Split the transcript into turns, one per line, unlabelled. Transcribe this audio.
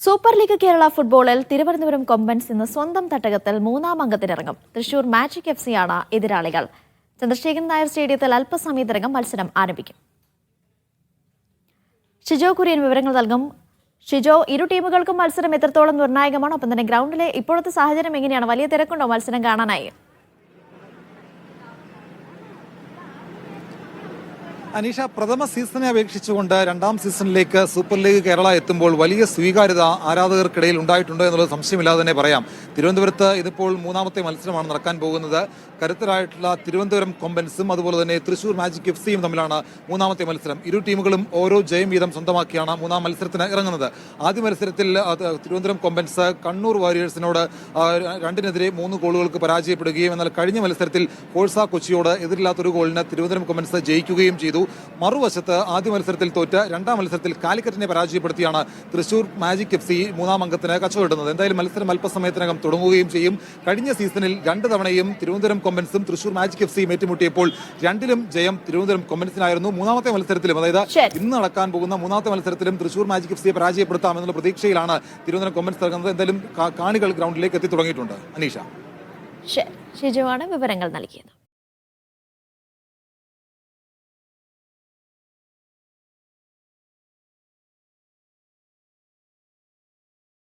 Super league Kerala ഫുട്ബോളിൽ തിരുവനന്തപുരം കൊമ്പൻസ് ഇന്ന് സ്വന്തം തട്ടകത്തിൽ മൂന്നാം അംഗത്തിനിറങ്ങും. തൃശൂർ മാജിക് FC ആണ് എതിരാളികൾ. ചന്ദ്രശേഖരൻ നായർ സ്റ്റേഡിയത്തിൽ അല്പസമയത്തിനകം മത്സരം ആരംഭിക്കും. ഷിജോ കുര്യൻ വിവരങ്ങൾ നൽകും. ഷിജോ, ഇരു ടീമുകൾക്കും മത്സരം എത്രത്തോളം നിർണായകമാണ്? ഒപ്പം തന്നെ ഗ്രൗണ്ടിലെ ഇപ്പോഴത്തെ സാഹചര്യം എങ്ങനെയാണ്? വലിയ തിരക്കുണ്ടോ മത്സരം കാണാനായി?
അനീഷ, പ്രഥമ സീസണെ അപേക്ഷിച്ചുകൊണ്ട് രണ്ടാം സീസണിലേക്ക് സൂപ്പർ ലീഗ് കേരള എത്തുമ്പോൾ വലിയ സ്വീകാര്യത ആരാധകർക്കിടയിൽ ഉണ്ടായിട്ടുണ്ട് എന്നുള്ളത് സംശയമില്ലാതെ തന്നെ പറയാം. തിരുവനന്തപുരത്ത് ഇതിപ്പോൾ മൂന്നാമത്തെ മത്സരമാണ് നടക്കാൻ പോകുന്നത്. കരുത്തരായിട്ടുള്ള തിരുവനന്തപുരം കൊമ്പൻസും അതുപോലെ തന്നെ തൃശൂർ മാജിക് FCയും തമ്മിലാണ് മൂന്നാമത്തെ മത്സരം. ഇരു ടീമുകളും ഓരോ ജയം വീതം സ്വന്തമാക്കിയാണ് മൂന്നാം മത്സരത്തിന് ഇറങ്ങുന്നത്. ആദ്യ മത്സരത്തിൽ തിരുവനന്തപുരം കൊമ്പൻസ് കണ്ണൂർ വാരിയേഴ്സിനോട് 2-3 ഗോളുകൾക്ക് പരാജയപ്പെടുകയും എന്നാൽ കഴിഞ്ഞ മത്സരത്തിൽ കോഴ്സ കൊച്ചിയോട് എതിരില്ലാത്തൊരു ഗോളിന് തിരുവനന്തപുരം കൊമ്പൻസ് ജയിക്കുകയും ചെയ്തു. മറുവശത്ത് ആദ്യ മത്സരത്തിൽ തോറ്റ് രണ്ടാം മത്സരത്തിൽ കാലിക്കറ്റിനെ പരാജയപ്പെടുത്തിയാണ് തൃശൂർ മാജിക് FC മൂന്നാം അംഗത്തിന് കച്ചവടുന്നത്. എന്തായാലും മത്സരം അല്പസമയത്തിനകം തുടങ്ങുകയും ചെയ്യും. കഴിഞ്ഞ സീസണിൽ 2 തവണയും തിരുവനന്തപുരം കൊമ്പൻസും തൃശൂർ മാജിക് FCയും ഏറ്റുമുട്ടിയപ്പോൾ 2ലും ജയം തിരുവനന്തപുരം കൊമ്പൻസിനായിരുന്നു. മൂന്നാമത്തെ മത്സരത്തിലും, അതായത് ഇന്ന് നടക്കാൻ പോകുന്ന മൂന്നാമത്തെ മത്സരത്തിലും തൃശൂർ മാജിക് FCയെ പരാജയപ്പെടുത്താമെന്നുള്ള പ്രതീക്ഷയിലാണ് തിരുവനന്തപുരം കൊമ്പൻസ് ഇറങ്ങുന്നത്. എന്തായാലും കാണികൾ ഗ്രൗണ്ടിലേക്ക് എത്തി തുടങ്ങിയിട്ടുണ്ട്. അനീഷ,
ഷിജോ ആണ് വിവരങ്ങൾ നൽകിയത്.